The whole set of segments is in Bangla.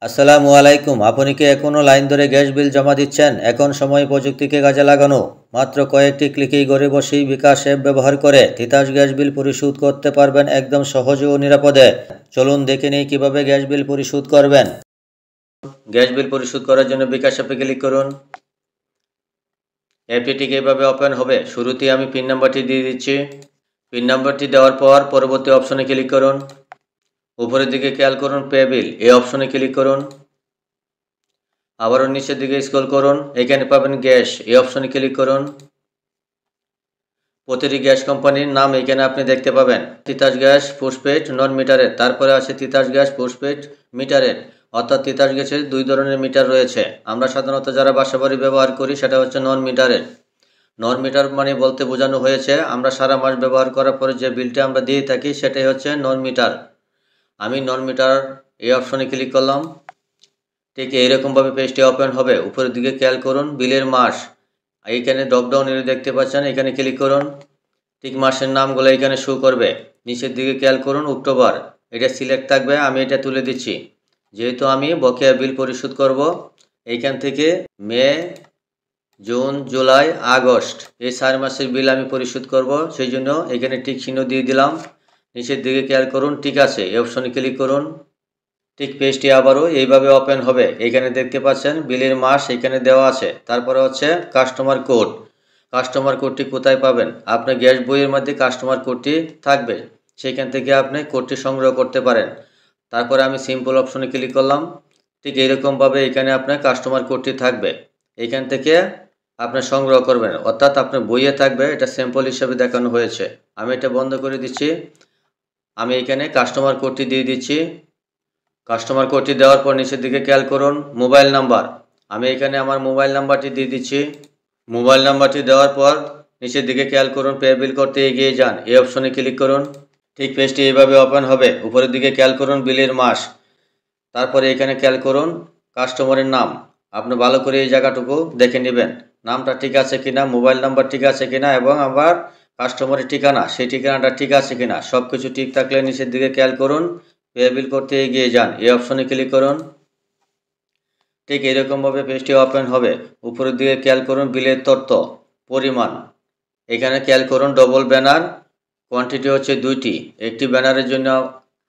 আসসালামু আলাইকুম। আপনি কি এখনো লাইন ধরে গ্যাস বিল জমা দিচ্ছেন? এখন সময় প্রযুক্তিকে কাজে লাগানো। মাত্র কয়েকটি ক্লিকেই ঘরে বসেই বিকাশ অ্যাপ ব্যবহার করে তিতাস গ্যাস বিল পরিশোধ করতে পারবেন একদম সহজে ও নিরাপদে। চলুন দেখে নেই কিভাবে গ্যাস বিল পরিশোধ করবেন। গ্যাস বিল পরিশোধ করার জন্য বিকাশ অ্যাপে ক্লিক করুন। অ্যাপটি ঠিক এইভাবে ওপেন হবে। শুরুতেই আমি পিন নাম্বারটি দিয়ে দিচ্ছি। পিন নাম্বারটি দেওয়ার পর পরবর্তী অপশনে ক্লিক করুন। উপরের দিকে খেয়াল করুন পে বিল, এই অপশনে ক্লিক করুন। আবারও নিচের দিকে স্ক্রল করুন, এখানে পাবেন গ্যাস, এই অপশনে ক্লিক করুন। প্রতিটি গ্যাস কোম্পানির নাম এখানে আপনি দেখতে পাবেন। তিতাস গ্যাস পোস্টপেড নন মিটারের, তারপরে আছে তিতাস গ্যাস পোস্টপেড মিটারের, অর্থাৎ তিতাস গ্যাসের দুই ধরনের মিটার রয়েছে। আমরা সাধারণত যারা বাসাবাড়ি ব্যবহার করি সেটা হচ্ছে নন মিটারের। নন মিটার মানে বলতে বোঝানো হয়েছে আমরা সারা মাস ব্যবহার করার পরে যে বিলটা আমরা দিয়ে থাকি সেটাই হচ্ছে নন মিটার। আমি নন মিটার এই অপশনে ক্লিক করলাম। ঠিক এইরকমভাবে পেজটি ওপেন হবে। উপরের দিকে খেয়াল করুন বিলের মাস, এইখানে ড্রপডাউন এর দেখতে পাচ্ছেন, এখানে ক্লিক করুন। ঠিক মাসের নামগুলো এখানে শো করবে। নিচের দিকে খেয়াল করুন অক্টোবর, এটা সিলেক্ট থাকবে, আমি এটা তুলে দিচ্ছি। যেহেতু আমি বকেয়া বিল পরিশোধ করব, এইখান থেকে মে, জুন, জুলাই, আগস্ট এই 4 মাসের বিল আমি পরিশোধ করব, সেই জন্য এখানে টিক চিহ্ন দিয়ে দিলাম। নিচের দিকে খেয়াল করুন ঠিক আছে, এই অপশনে ক্লিক করুন। ঠিক পেজটি আবারও এইভাবে ওপেন হবে। এখানে দেখতে পাচ্ছেন বিলের মাস এখানে দেওয়া আছে, তারপরে হচ্ছে কাস্টমার কোড। কাস্টমার কোডটি কোথায় পাবেন? আপনার গ্যাস বইয়ের মধ্যে কাস্টমার কোডটি থাকবে, সেখান থেকে আপনি কোডটি সংগ্রহ করতে পারেন। তারপরে আমি সিম্পল অপশনে ক্লিক করলাম। ঠিক এইরকমভাবে এখানে আপনার কাস্টমার কোডটি থাকবে, এখান থেকে আপনি সংগ্রহ করবেন, অর্থাৎ আপনার বইয়ে থাকবে। এটা স্যাম্পল হিসেবে দেখানো হয়েছে। আমি এটা বন্ধ করে দিচ্ছি। আমি এখানে কাস্টমার কোডটি দিয়ে দিচ্ছি। কাস্টমার কোডটি দেওয়ার পর নিচের দিকে খেয়াল করুন মোবাইল নাম্বার, আমি এখানে আমার মোবাইল নাম্বারটি দিয়ে দিচ্ছি। মোবাইল নাম্বারটি দেওয়ার পর নিচের দিকে খেয়াল করুন পে বিল করতে এগিয়ে যান, এই অপশনে ক্লিক করুন। ঠিক পেজটি এইভাবে ওপেন হবে। উপরের দিকে খেয়াল করুন বিলের মাস, তারপরে এখানে খেয়াল করুন কাস্টমারের নাম। আপনি ভালো করে এই জায়গাটুকু দেখে নেবেন, নামটা ঠিক আছে কিনা, মোবাইল নাম্বার ঠিক আছে কিনা, এবং আবার কাস্টমারের ঠিকানা, সেই ঠিকানাটা ঠিক আছে কিনা। সব কিছু ঠিক থাকলে নিচের দিকে খেয়াল করুন পে বিল করতে এগিয়ে যান, এই অপশনে ক্লিক করুন। ঠিক এরকমভাবে পেজটি ওপেন হবে। উপরের দিকে খেয়াল করুন বিলের তথ্য, পরিমাণ, এখানে খেয়াল করুন ডবল ব্যানার, কোয়ান্টিটি হচ্ছে 2টি, একটি ব্যানারের জন্য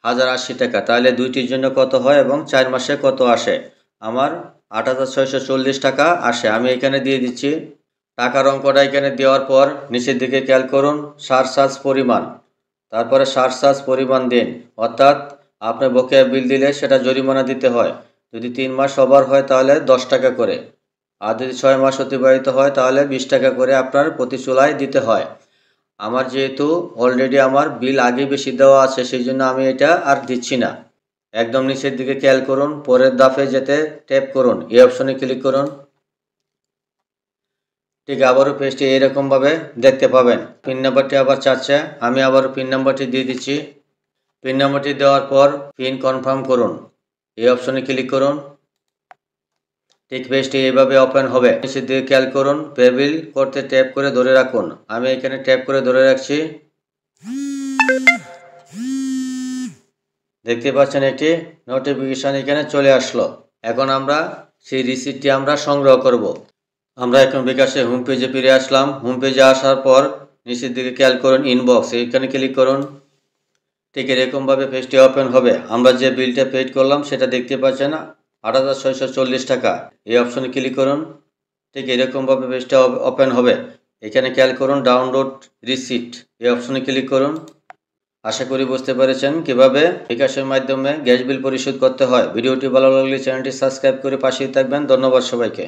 1080 টাকা, তাহলে 2টির জন্য কত হয় এবং 4 মাসে কত আসে। আমার 8640 টাকা আসে, আমি এখানে দিয়ে দিচ্ছি। টাকার অঙ্কটা এখানে দেওয়ার পর নিচের দিকে খেয়াল করুন সারচার্জ পরিমাণ, তারপরে সারচার্জ পরিমাণ দিন, অর্থাৎ আপনি বকেয়া বিল দিলে সেটা জরিমানা দিতে হয়। যদি 3 মাস ওভার হয় তাহলে 10 টাকা করে, আর যদি 6 মাস অতিবাহিত হয় তাহলে 20 টাকা করে আপনার প্রতি চুলায় দিতে হয়। আমার যেহেতু অলরেডি আমার বিল আগে বেশি দেওয়া আছে, সেই জন্য আমি এটা আর দিচ্ছি না। একদম নিচের দিকে খেয়াল করুন পরের ধাপে যেতে ট্যাপ করুন, এই অপশনে ক্লিক করুন। ঠিক আবারও পেজটি এরকমভাবে দেখতে পাবেন। পিন নাম্বারটি আবার চাচ্ছে, আমি আবারও পিন নাম্বারটি দিয়ে দিচ্ছি। পিন নাম্বারটি দেওয়ার পর পিন কনফার্ম করুন, এই অপশনে ক্লিক করুন। ঠিক পেজটি এইভাবে ওপেন হবে। নিচের দিকে খেয়াল করুন পে বিল করতে ট্যাপ করে ধরে রাখুন, আমি এখানে ট্যাপ করে ধরে রাখছি। দেখতে পাচ্ছেন একটি নোটিফিকেশন এখানে চলে আসলো। এখন আমরা সেই রিসিপ্টটি আমরা সংগ্রহ করব। আমরা এখন বিকাশে হোম পেজে ফিরে আসলাম। হোম পেজে আসার পর নিচের দিকে খেয়াল করুন ইনবক্স, এইখানে ক্লিক করুন। ঠিক এরকমভাবে পেজটি ওপেন হবে। আমরা যে বিলটা পেড করলাম সেটা দেখতে পাচ্ছেন 8640 টাকা, এই অপশনে ক্লিক করুন। ঠিক এরকমভাবে পেজটা ওপেন হবে। এখানে খেয়াল করুন ডাউনলোড রিসিপ্ট, এই অপশনে ক্লিক করুন। আশা করি বুঝতে পেরেছেন কিভাবে বিকাশের মাধ্যমে গ্যাস বিল পরিশোধ করতে হয়। ভিডিওটি ভালো লাগলে চ্যানেলটি সাবস্ক্রাইব করে পাশেই থাকবেন। ধন্যবাদ সবাইকে।